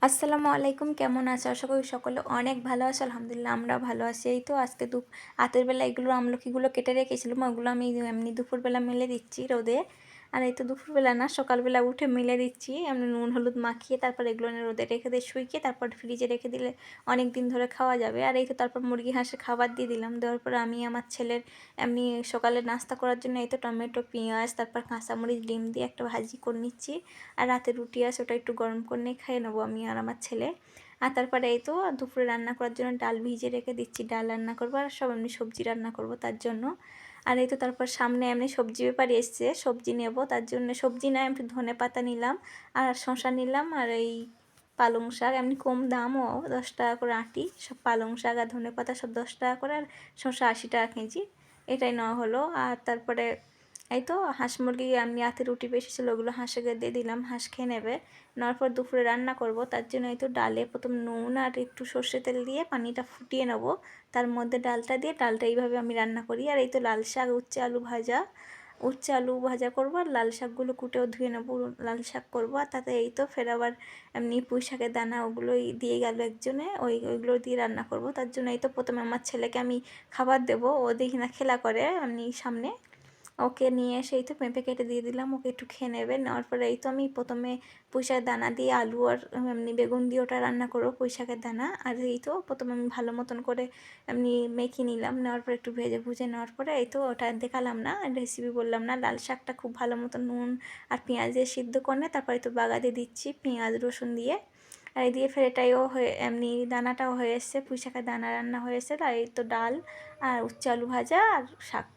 আসসালামু আলাইকুম, কেমন আছো? আশা করি সকলে অনেক ভালো আছো। আলহামদুলিল্লাহ আমরাও ভালো আছি। এই তো আজকে রাতের বেলা এগুলো আমলকিগুলো কেটে রেখেছিলাম, ওগুলো আমি এমনি দুপুরবেলা মেলে দিচ্ছি রোদে। আর এই তো দুপুরবেলা না, সকালবেলা উঠে মেলে দিচ্ছি এমনি নুন হলুদ মাখিয়ে, তারপর এগুলো রোদে রেখে দিয়ে শুইয়ে তারপর ফ্রিজে রেখে দিলে অনেক দিন ধরে খাওয়া যাবে। আর এই তো তারপর মুরগি হাঁসের খাবার দিয়ে দিলাম। দেওয়ার পর আমি আমার ছেলের এমনি সকালে নাস্তা করার জন্য এই তো টমেটো পেঁয়াজ তারপর কাঁচামরিচ ডিম দিয়ে একটা ভাজি করে নিচ্ছি। আর রাতে রুটি আছে, ওটা একটু গরম করে নিয়ে খেয়ে নেবো আমি আর আমার ছেলে। আর তারপরে এই তো দুপুরে রান্না করার জন্য ডাল ভিজে রেখে দিচ্ছি, ডাল রান্না করবো আর সব এমনি সবজি রান্না করবো তার জন্য। আর এই তো তারপর সামনে এমনি সবজি ব্যাপারী এসছে, সবজি নেব তার জন্য। সবজি না, একটু ধনে পাতা নিলাম আর শসা নিলাম আর এই পালং শাক এমনি কম দামও, 10 টাকা করে আঁটি। সব পালং শাক আর ধনে পাতা সব 10 টাকা করে, আর শসা 80 টাকা কেজি, এটাই নেওয়া হলো। আর তারপরে এই তো হাঁস মুরগি এমনি রাতে রুটি বেশি ছিল, ওগুলো হাঁসকে দিয়ে দিলাম, হাঁস খেয়ে নেবে। নেওয়ার পর দুপুরে রান্না করব তার জন্য এই তো ডালে প্রথম নুন আর একটু সর্ষে তেল দিয়ে পানিটা ফুটিয়ে নেব, তার মধ্যে ডালটা দিয়ে, ডালটা এইভাবে আমি রান্না করি। আর এই তো লাল শাক উচ্ছে আলু ভাজা করবো, আর লাল শাকগুলো কুটেও ধুয়ে নেবো, লাল শাক করবো। আর তাতে এই তো ফের আবার এমনি পুঁই শাকের দানা ওগুলোই দিয়ে গেল একজনে, ওইগুলো দিয়ে রান্না করব তার জন্য। এই তো প্রথমে আমার ছেলেকে আমি খাবার দেবো, ও দেখি না খেলা করে এমনি সামনে, ওকে নিয়ে এসে এই তো পেঁপে কেটে দিয়ে দিলাম, ওকে একটু খেয়ে নেবে। নেওয়ার পরে এই তো আমি প্রথমে পুঁই শাকের দানা দিয়ে আলু আর এমনি বেগুন দিয়ে ওটা রান্না করবো, পুঁই শাকের দানা। আর এই তো প্রথমে আমি ভালো মতন করে এমনি মেখে নিলাম, নেওয়ার পরে একটু ভুজে নেওয়ার পরে এই তো ওটা দেখালাম না, রেসিপি বললাম না, লাল শাকটা খুব ভালো মতো নুন আর পেঁয়াজ দিয়ে সিদ্ধ করে তারপরে তো বাগাতে দিচ্ছি পেঁয়াজ রসুন দিয়ে। আর এই দিয়ে ফের এটাইও হয়ে এমনি দানাটাও হয়ে এসছে, পুঁই শাকের দানা রান্না হয়ে এসছে। আর এই তো ডাল আর উচ্ছে আলু ভাজা আর শাক।